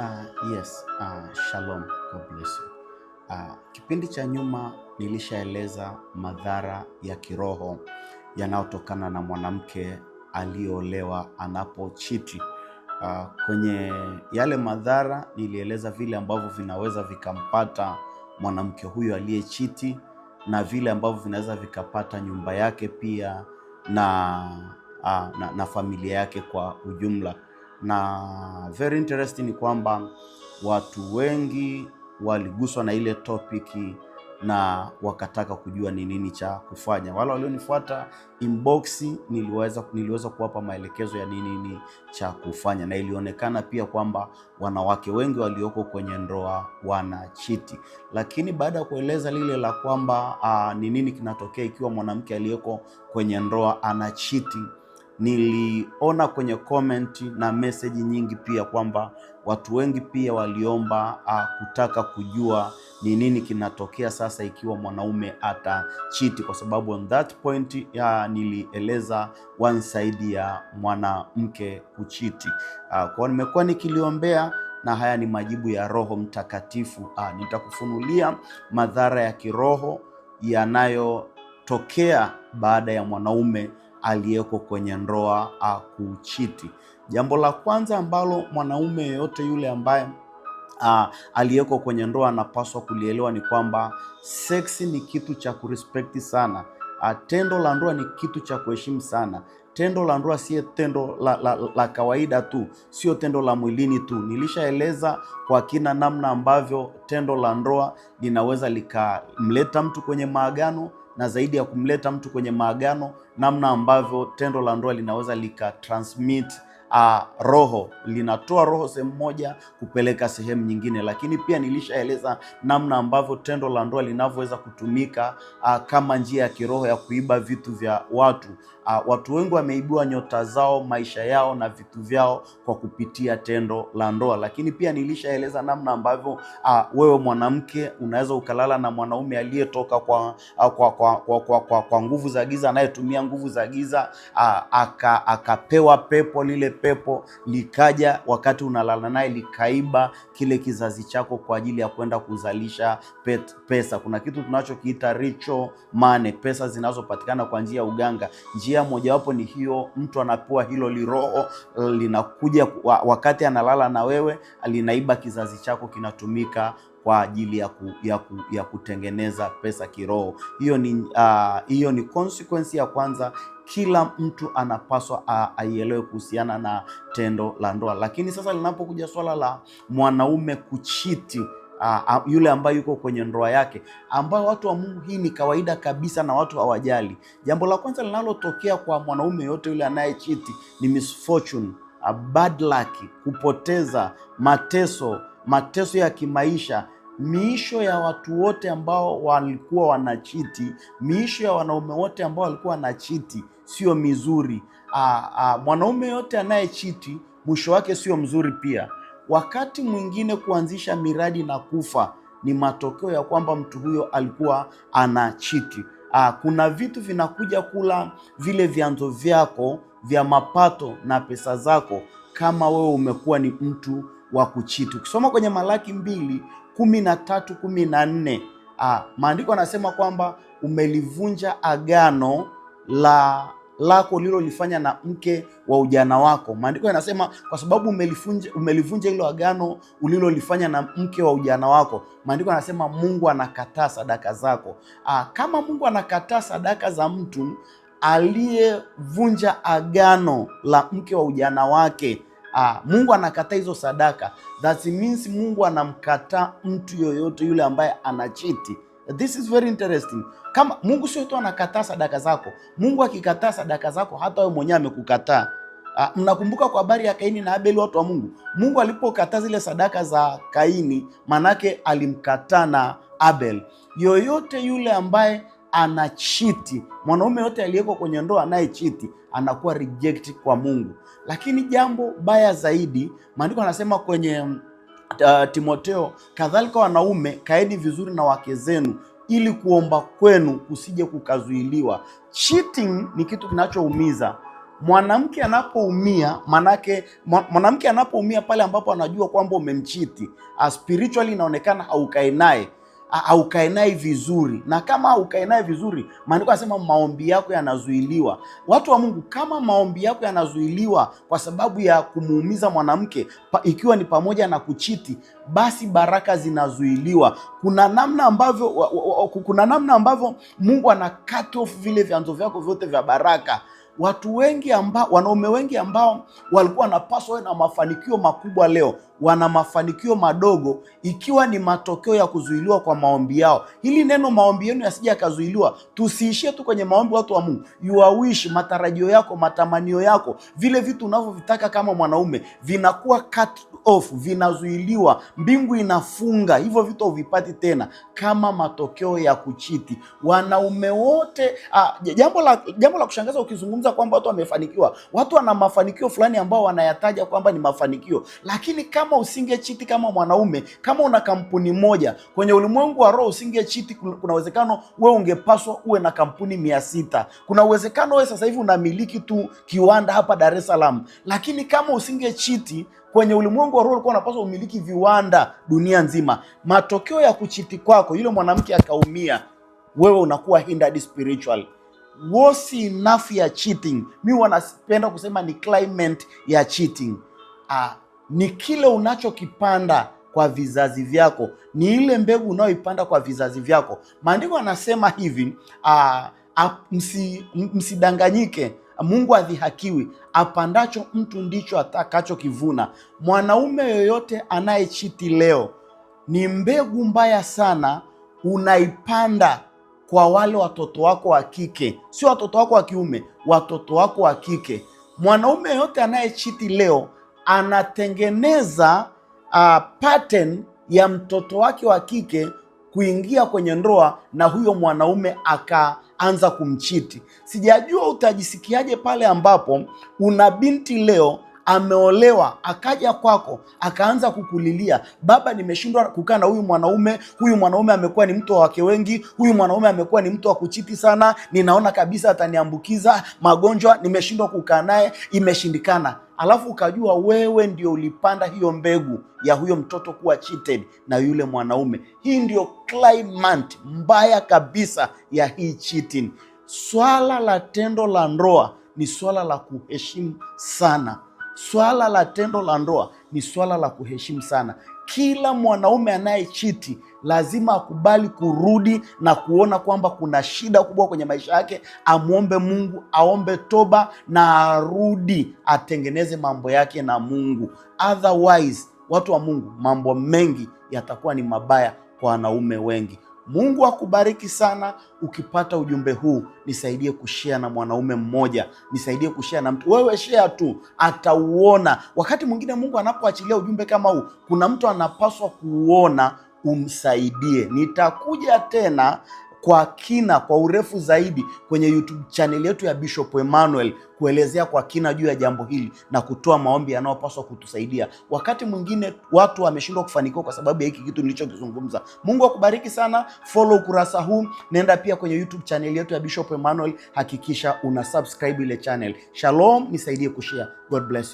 Yes, shalom, God bless you. Kipindi cha nyuma nilishaeleza madhara ya kiroho yanayotokana na mwanamke aliyeolewa anapochiti. Kwenye yale madhara nilieleza vile ambavyo vinaweza vikampata mwanamke huyo aliyechiti na vile ambavyo vinaweza vikapata nyumba yake pia na familia yake kwa ujumla. Na very interesting ni kwamba watu wengi waliguswa na ile topiki na wakataka kujua ni nini cha kufanya. Wale walionifuata inbox niliweza kuwapa maelekezo ya nini cha kufanya, na ilionekana pia kwamba wanawake wengi walioko kwenye ndoa wanachiti. Lakini baada ya kueleza lile la kwamba ni nini kinatokea ikiwa mwanamke aliyeko kwenye ndoa anachiti, niliona kwenye comment na message nyingi pia kwamba watu wengi pia waliomba kutaka kujua ni nini kinatokea sasa ikiwa mwanaume atachiti, kwa sababu on that point nilieleza one side ya mwanamke kuchiti. Kwa nimekuwa nikiliombea, na haya ni majibu ya Roho Mtakatifu. Nitakufunulia madhara ya kiroho yanayotokea baada ya mwanaume aliyeko kwenye ndoa kuchiti. Jambo la kwanza ambalo mwanaume yeyote yule ambaye aliyeko kwenye ndoa anapaswa kulielewa ni kwamba seksi ni kitu cha kurespect sana. Tendo la ndoa ni kitu cha kuheshimu sana. Tendo la ndoa si tendo la kawaida tu, sio tendo la mwilini tu. Nilishaeleza kwa kina namna ambavyo tendo la ndoa linaweza likamleta mtu kwenye maagano, na zaidi ya kumleta mtu kwenye maagano, namna ambavyo tendo la ndoa linaweza likatransmit roho, linatoa roho sehemu moja kupeleka sehemu nyingine. Lakini pia nilishaeleza namna ambavyo tendo la ndoa linavyoweza kutumika kama njia ya kiroho ya kuiba vitu vya watu. Watu wengi wameibiwa nyota zao, maisha yao na vitu vyao kwa kupitia tendo la ndoa. Lakini pia nilishaeleza namna ambavyo wewe mwanamke unaweza ukalala na mwanaume aliyetoka kwa nguvu za giza, anayetumia nguvu za giza, akapewa pepo. Lile pepo likaja wakati unalala naye, likaiba kile kizazi chako kwa ajili ya kwenda kuzalisha pesa. Kuna kitu tunachokiita ritual money, pesa zinazopatikana kwa njia ya uganga. Njia mojawapo ni hiyo, mtu anapewa hilo liroho, linakuja wakati analala na wewe, linaiba kizazi chako, kinatumika kwa ajili ya kutengeneza pesa kiroho. Hiyo ni consequence ya kwanza kila mtu anapaswa aielewe kuhusiana na tendo la ndoa. Lakini sasa linapokuja swala la mwanaume kuchiti, yule ambaye yuko kwenye ndoa yake, ambao watu wa Mungu, hii ni kawaida kabisa na watu hawajali. Jambo la kwanza linalotokea kwa mwanaume yote yule anayechiti ni misfortune, bad luck, kupoteza, mateso ya kimaisha. Miisho ya watu wote ambao walikuwa wanachiti, miisho ya wanaume wote ambao walikuwa wanachiti sio mizuri. Mwanaume yote anayechiti mwisho wake sio mzuri pia. Wakati mwingine kuanzisha miradi na kufa ni matokeo ya kwamba mtu huyo alikuwa anachiti. Kuna vitu vinakuja kula vile vyanzo vyako vya mapato na pesa zako kama wewe umekuwa ni mtu wa kuchiti. Ukisoma kwenye Malaki 2:13-14, maandiko yanasema kwamba umelivunja agano lako lilolifanya na mke wa ujana wako. Maandiko yanasema kwa sababu umelivunja hilo agano ulilolifanya na mke wa ujana wako, maandiko yanasema Mungu anakataa sadaka zako. Kama Mungu anakataa sadaka za mtu aliyevunja agano la mke wa ujana wake, Mungu anakataa hizo sadaka, that means Mungu anamkataa mtu yoyote yule ambaye anachiti. This is very interesting. Kama Mungu sio tu anakataa sadaka zako, Mungu akikataa sadaka zako, hata wewe mwenyewe amekukataa. Mnakumbuka kwa habari ya Kaini na Abeli, watu wa Mungu? Mungu alipokataa zile sadaka za Kaini, manake alimkataa na Abel. Yoyote yule ambaye anachiti, mwanaume yote aliyeko kwenye ndoa anayechiti, anakuwa reject kwa Mungu. Lakini jambo baya zaidi, maandiko anasema kwenye Timotheo, kadhalika wanaume kaeni vizuri na wake zenu, ili kuomba kwenu kusije kukazuiliwa. Cheating ni kitu kinachoumiza. Mwanamke anapoumia, manake mwanamke anapoumia pale ambapo anajua kwamba umemchiti, spiritually inaonekana haukae naye vizuri, na kama haukae naye vizuri, maandiko yanasema maombi yako yanazuiliwa. Watu wa Mungu, kama maombi yako yanazuiliwa kwa sababu ya kumuumiza mwanamke, ikiwa ni pamoja na kuchiti, basi baraka zinazuiliwa. Kuna namna ambavyo Mungu ana cut off vile vyanzo vyako vyote vya baraka. Wanaume wengi ambao walikuwa wanapaswa na mafanikio makubwa, leo wana mafanikio madogo, ikiwa ni matokeo ya kuzuiliwa kwa maombi yao. Hili neno maombi yenu yasije yakazuiliwa. Tusiishie tu kwenye maombi, watu wa Mungu. Your wish, matarajio yako, matamanio yako, vile vitu unavyovitaka kama mwanaume vinakuwa cut off, vinazuiliwa. Mbingu inafunga, hivyo vitu huvipati tena kama matokeo ya kuchiti. Wanaume wote, jambo la kushangaza ukizungumza kwamba watu wamefanikiwa, watu wana mafanikio fulani ambao wanayataja kwamba ni mafanikio, lakini kama usingechiti kama mwanaume, kama una kampuni moja kwenye ulimwengu wa roho, usingechiti, kuna uwezekano wewe ungepaswa uwe na kampuni 600. Kuna uwezekano wewe sasa hivi unamiliki tu kiwanda hapa Dar es Salaam, lakini kama usingechiti kwenye ulimwengu wa roho, ulikuwa unapaswa umiliki viwanda dunia nzima. Matokeo ya kuchiti kwako, yule mwanamke akaumia, wewe unakuwa hindered spiritually. Worse enough ya cheating, mimi wanapenda kusema ni climate ya cheating. Ni kile unachokipanda kwa vizazi vyako, ni ile mbegu unayoipanda kwa vizazi vyako. Maandiko yanasema hivi, msidanganyike, Mungu adhihakiwi, apandacho mtu ndicho atakachokivuna. Mwanaume yoyote anayechiti leo, ni mbegu mbaya sana unaipanda kwa wale watoto wako wa kike, sio watoto wako wa kiume, watoto wako wa kike. Mwanaume yoyote anayechiti leo anatengeneza pattern ya mtoto wake wa kike kuingia kwenye ndoa na huyo mwanaume akaanza kumchiti. Sijajua utajisikiaje pale ambapo una binti leo ameolewa, akaja kwako akaanza kukulilia, baba, nimeshindwa kukaa na huyu mwanaume amekuwa ni mtu wa wake wengi, huyu mwanaume amekuwa ni mtu wa kuchiti sana, ninaona kabisa ataniambukiza magonjwa, nimeshindwa kukaa naye, imeshindikana. Alafu ukajua wewe ndio ulipanda hiyo mbegu ya huyo mtoto kuwa cheated na yule mwanaume. Hii ndio climate mbaya kabisa ya hii cheating. Swala la tendo la ndoa ni swala la kuheshimu sana. Swala la tendo la ndoa ni swala la kuheshimu sana. Kila mwanaume anayechiti lazima akubali kurudi na kuona kwamba kuna shida kubwa kwenye maisha yake, amwombe Mungu, aombe toba na arudi atengeneze mambo yake na Mungu. Otherwise, watu wa Mungu, mambo mengi yatakuwa ni mabaya kwa wanaume wengi. Mungu akubariki sana. Ukipata ujumbe huu, nisaidie kushare na mwanaume mmoja, nisaidie kushare na mtu. Wewe share tu, atauona. Wakati mwingine Mungu anapoachilia ujumbe kama huu, kuna mtu anapaswa kuuona, umsaidie. Nitakuja tena kwa kina, kwa urefu zaidi kwenye YouTube channel yetu ya Bishop Emmanuel kuelezea kwa kina juu ya jambo hili na kutoa maombi yanayopaswa kutusaidia. Wakati mwingine watu wameshindwa kufanikiwa kwa sababu ya hiki kitu nilichokizungumza. Mungu akubariki sana. Follow ukurasa huu, nenda pia kwenye YouTube channel yetu ya Bishop Emmanuel, hakikisha una subscribe ile channel. Shalom, nisaidie kushare. God bless you.